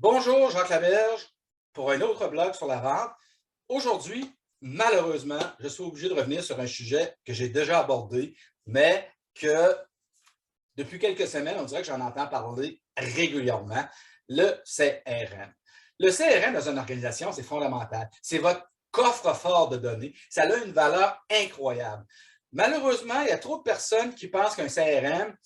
Bonjour, Jacques Laberge, pour un autre blog sur la vente. Aujourd'hui, malheureusement, je suis obligé de revenir sur un sujet que j'ai déjà abordé, mais que depuis quelques semaines, on dirait que j'en entends parler régulièrement, le CRM. Le CRM dans une organisation, c'est fondamental. C'est votre coffre-fort de données. Ça a une valeur incroyable. Malheureusement, il y a trop de personnes qui pensent qu'un CRM,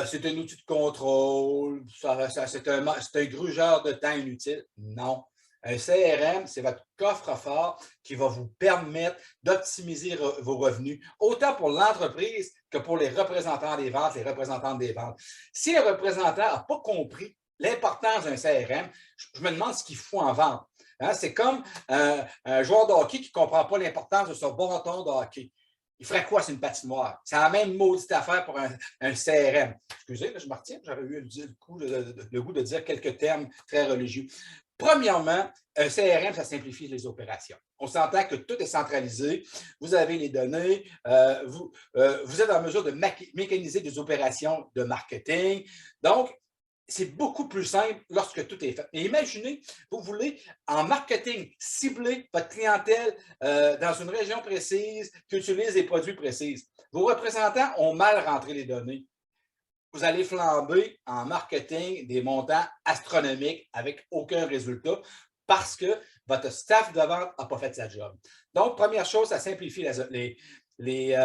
c'est un outil de contrôle, c'est un grugeur de temps inutile. Non. Un CRM, c'est votre coffre-fort qui va vous permettre d'optimiser vos revenus, autant pour l'entreprise que pour les représentants des ventes, les représentantes des ventes. Si le représentant n'a pas compris l'importance d'un CRM, je me demande ce qu'il faut en vente. Hein, c'est comme un joueur de hockey qui ne comprend pas l'importance de son bâton de hockey. Il ferait quoi sur une patinoire? C'est la même maudite affaire pour un CRM. Excusez, là, je me retiens, j'avais eu le goût de dire quelques termes très religieux. Premièrement, un CRM, ça simplifie les opérations. On s'entend que tout est centralisé, vous avez les données, vous êtes en mesure de mécaniser des opérations de marketing. Donc, c'est beaucoup plus simple lorsque tout est fait. Et imaginez, vous voulez en marketing cibler votre clientèle dans une région précise qui utilise des produits précis. Vos représentants ont mal rentré les données. Vous allez flamber en marketing des montants astronomiques avec aucun résultat parce que votre staff de vente n'a pas fait sa job. Donc, première chose, ça simplifie les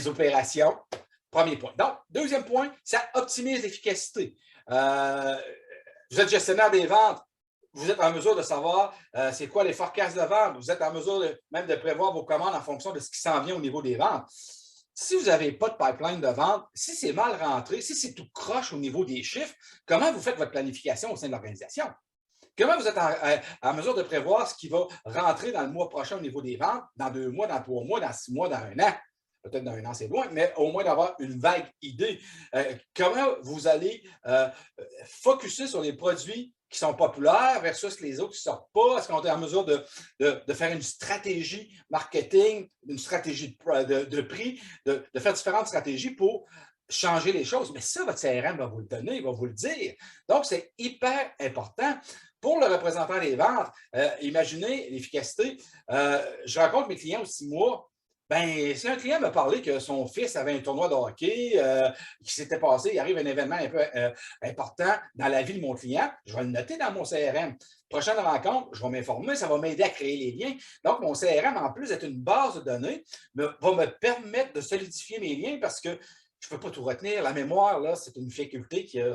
opérations. Premier point. Donc, deuxième point, ça optimise l'efficacité. Vous êtes gestionnaire des ventes, vous êtes en mesure de savoir c'est quoi les forecasts de vente, vous êtes en mesure même de prévoir vos commandes en fonction de ce qui s'en vient au niveau des ventes. Si vous n'avez pas de pipeline de vente, si c'est mal rentré, si c'est tout croche au niveau des chiffres, comment vous faites votre planification au sein de l'organisation? Comment vous êtes en mesure de prévoir ce qui va rentrer dans le mois prochain au niveau des ventes, dans 2 mois, dans 3 mois, dans 6 mois, dans 1 an? Peut-être dans 1 an, c'est loin, mais au moins d'avoir une vague idée. Comment vous allez focusser sur les produits qui sont populaires versus les autres qui ne sortent pas? Est-ce qu'on est en mesure de faire une stratégie marketing, une stratégie de prix, de faire différentes stratégies pour changer les choses? Mais ça, votre CRM va vous le donner, il va vous le dire. Donc, c'est hyper important. Pour le représentant des ventes, imaginez l'efficacité. Je rencontre mes clients aux 6 mois. Ben, si un client m'a parlé que son fils avait un tournoi de hockey qui s'était passé, il arrive un événement un peu important dans la vie de mon client, je vais le noter dans mon CRM. Prochaine rencontre, je vais m'informer, ça va m'aider à créer les liens. Donc, mon CRM, en plus d'être une base de données, va me permettre de solidifier mes liens parce que je ne peux pas tout retenir. La mémoire, là, c'est une faculté qui a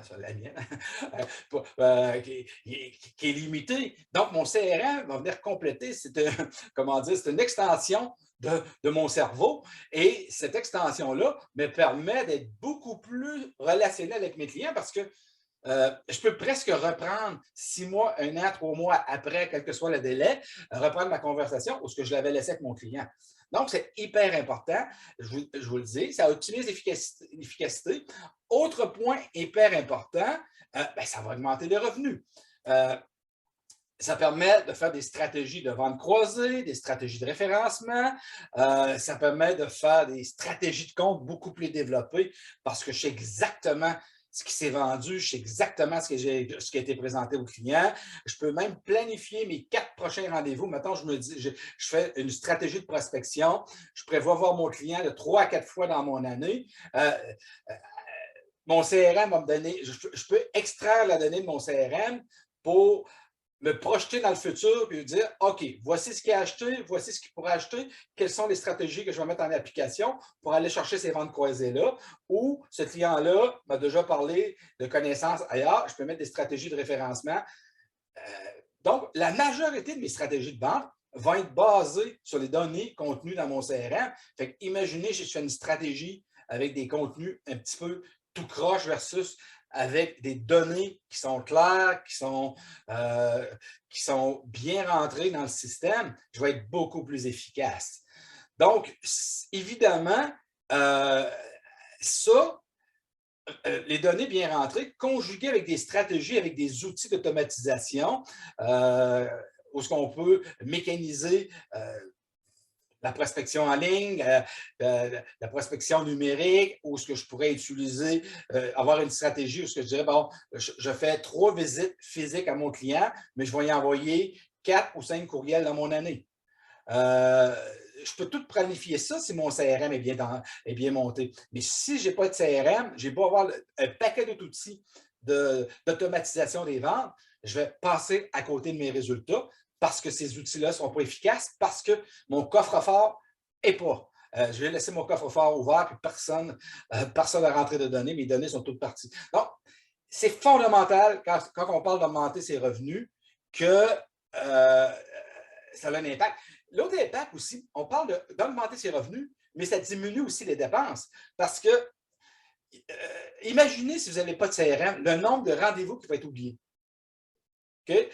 c'est la mienne, qui est limitée. Donc, mon CRM va venir compléter, comment dire, c'est une extension de mon cerveau et cette extension-là me permet d'être beaucoup plus relationnel avec mes clients parce que je peux presque reprendre 6 mois, 1 an, 3 mois après, quel que soit le délai, reprendre ma conversation où ce que je l'avais laissé avec mon client. Donc, c'est hyper important. Je vous le dis, ça optimise l'efficacité. Autre point hyper important, ça va augmenter les revenus. Ça permet de faire des stratégies de vente croisée, des stratégies de référencement. Ça permet de faire des stratégies de compte beaucoup plus développées parce que je sais exactement ce qui s'est vendu, je sais exactement ce qui a été présenté au client. Je peux même planifier mes 4 prochains rendez-vous. Maintenant, je me dis, je fais une stratégie de prospection. Je prévois voir mon client de 3 à 4 fois dans mon année. Mon CRM va me donner, je peux extraire la donnée de mon CRM pour me projeter dans le futur et dire, OK, voici ce qu'il a acheté, voici ce qu'il pourrait acheter, quelles sont les stratégies que je vais mettre en application pour aller chercher ces ventes croisées-là, ou ce client-là m'a déjà parlé de connaissances ailleurs, je peux mettre des stratégies de référencement. Donc, la majorité de mes stratégies de vente vont être basées sur les données contenues dans mon CRM. Fait que imaginez, je fais une stratégie avec des contenus un petit peu tout croche versus avec des données qui sont claires, qui sont bien rentrées dans le système, je vais être beaucoup plus efficace. Donc, évidemment, les données bien rentrées, conjuguées avec des stratégies, avec des outils d'automatisation, où ce qu'on peut mécaniser la prospection en ligne, la prospection numérique, ou ce que je pourrais utiliser, avoir une stratégie où ce que je dirais, bon, je fais 3 visites physiques à mon client, mais je vais y envoyer 4 ou 5 courriels dans mon année. Je peux tout planifier ça si mon CRM est bien monté. Mais si je n'ai pas de CRM, j'ai beau avoir un paquet d'outils d'automatisation des ventes, je vais passer à côté de mes résultats parce que ces outils-là ne seront pas efficaces, parce que mon coffre-fort n'est pas. Je vais laisser mon coffre-fort ouvert, puis personne n'a rentré de données, mes données sont toutes parties. Donc, c'est fondamental quand on parle d'augmenter ses revenus que ça a un impact. L'autre impact aussi, on parle d'augmenter ses revenus, mais ça diminue aussi les dépenses. Parce que, imaginez si vous n'avez pas de CRM, le nombre de rendez-vous qui va être oublié. Okay?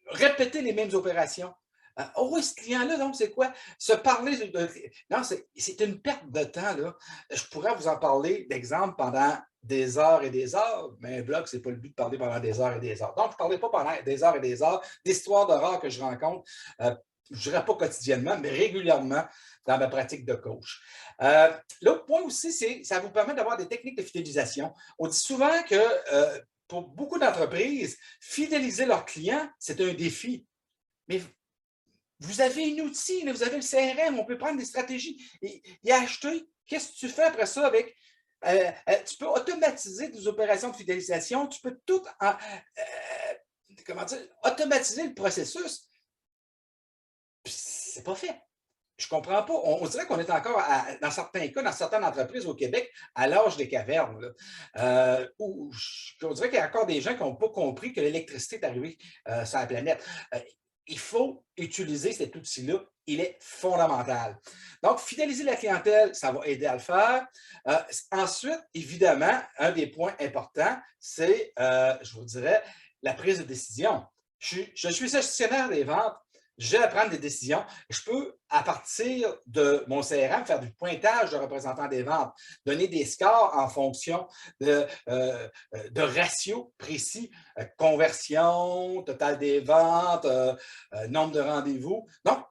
Répéter les mêmes opérations. Oh oui, ce client-là, donc, c'est quoi? Se parler non, c'est une perte de temps, là. Je pourrais vous en parler d'exemple pendant des heures et des heures, mais un blog, ce n'est pas le but de parler pendant des heures et des heures. Donc, je ne parlais pas pendant des heures et des heures d'histoires d'horreur que je rencontre, je ne dirais pas quotidiennement, mais régulièrement dans ma pratique de coach. L'autre point aussi, c'est que ça vous permet d'avoir des techniques de fidélisation. On dit souvent que pour beaucoup d'entreprises, fidéliser leurs clients, c'est un défi. Mais vous avez un outil, vous avez le CRM, on peut prendre des stratégies et acheter. Qu'est-ce que tu fais après ça avec? Tu peux automatiser des opérations de fidélisation, tu peux tout automatiser le processus. C'est pas fait. Je ne comprends pas. On dirait qu'on est encore, dans certains cas, dans certaines entreprises au Québec, à l'âge des cavernes. Où on dirait qu'il y a encore des gens qui n'ont pas compris que l'électricité est arrivée sur la planète. Il faut utiliser cet outil-là. Il est fondamental. Donc, fidéliser la clientèle, ça va aider à le faire. Ensuite, évidemment, un des points importants, c'est, je vous dirais, la prise de décision. Je suis gestionnaire des ventes. J'ai à prendre des décisions. Je peux, à partir de mon CRM, faire du pointage de représentants des ventes, donner des scores en fonction de ratios précis, conversion, total des ventes, nombre de rendez-vous. Donc,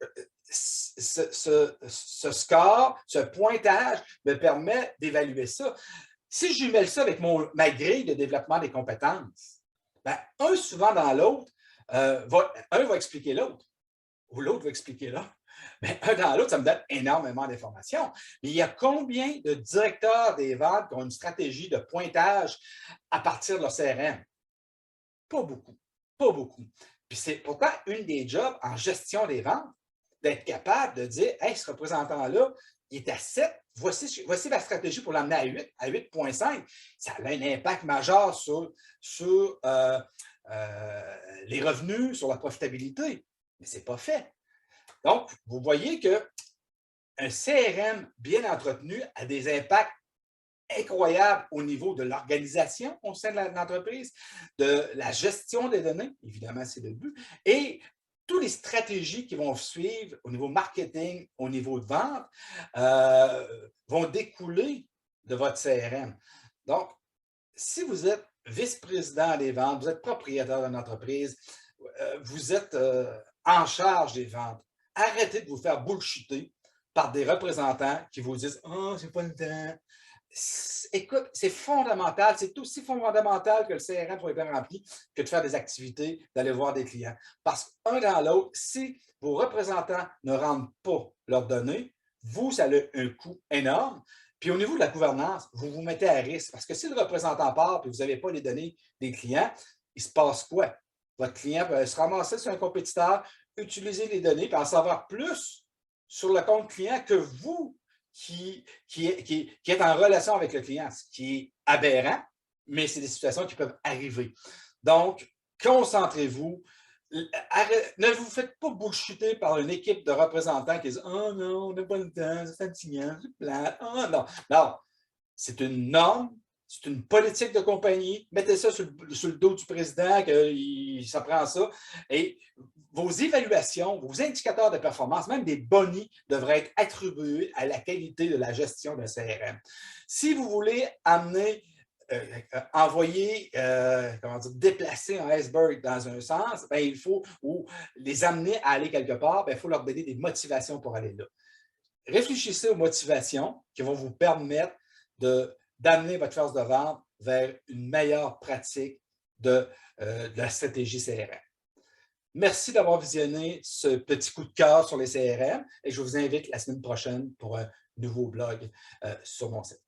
ce score, ce pointage me permet d'évaluer ça. Si je jumelle ça avec ma grille de développement des compétences, ben, un souvent dans l'autre, un va expliquer l'autre. Ou l'autre va expliquer là. Mais un dans l'autre, ça me donne énormément d'informations. Mais il y a combien de directeurs des ventes qui ont une stratégie de pointage à partir de leur CRM? Pas beaucoup. Pas beaucoup. Puis c'est pourtant une des jobs en gestion des ventes, d'être capable de dire, hey, ce représentant-là, il est à 7, voici la stratégie pour l'amener à 8, à 8,5. Ça a un impact majeur sur les revenus, sur la profitabilité. Mais ce n'est pas fait. Donc, vous voyez qu'un CRM bien entretenu a des impacts incroyables au niveau de l'organisation au sein de l'entreprise, de la gestion des données, évidemment, c'est le but, et toutes les stratégies qui vont suivre au niveau marketing, au niveau de vente, vont découler de votre CRM. Donc, si vous êtes vice-président des ventes, vous êtes propriétaire d'une entreprise, vous êtes en charge des ventes, arrêtez de vous faire bullshiter par des représentants qui vous disent « Oh, j'ai pas le temps ». Écoute, c'est fondamental, c'est aussi fondamental que le CRM soit bien rempli que de faire des activités, d'aller voir des clients. Parce qu'un dans l'autre, si vos représentants ne rendent pas leurs données, vous, ça a un coût énorme. Puis au niveau de la gouvernance, vous vous mettez à risque. Parce que si le représentant part et vous n'avez pas les données des clients, il se passe quoi? Votre client peut se ramasser sur un compétiteur, utiliser les données et en savoir plus sur le compte client que vous qui êtes en relation avec le client, ce qui est aberrant, mais c'est des situations qui peuvent arriver. Donc, concentrez-vous. Ne vous faites pas bullshiter par une équipe de représentants qui disent « Oh non, on n'a pas le temps, c'est fatigant, c'est plate. Oh non. » Non, c'est une norme, c'est une politique de compagnie. Mettez ça sur le dos du président, que ça prend ça. Et vos évaluations, vos indicateurs de performance, même des bonus, devraient être attribués à la qualité de la gestion d'un CRM. Si vous voulez amener envoyer, comment dire, déplacer un iceberg dans un sens, ben, il faut, ou les amener à aller quelque part, ben, il faut leur donner des motivations pour aller là. Réfléchissez aux motivations qui vont vous permettre d'amener votre force de vente vers une meilleure pratique de la stratégie CRM. Merci d'avoir visionné ce petit coup de cœur sur les CRM et je vous invite la semaine prochaine pour un nouveau blog sur mon site.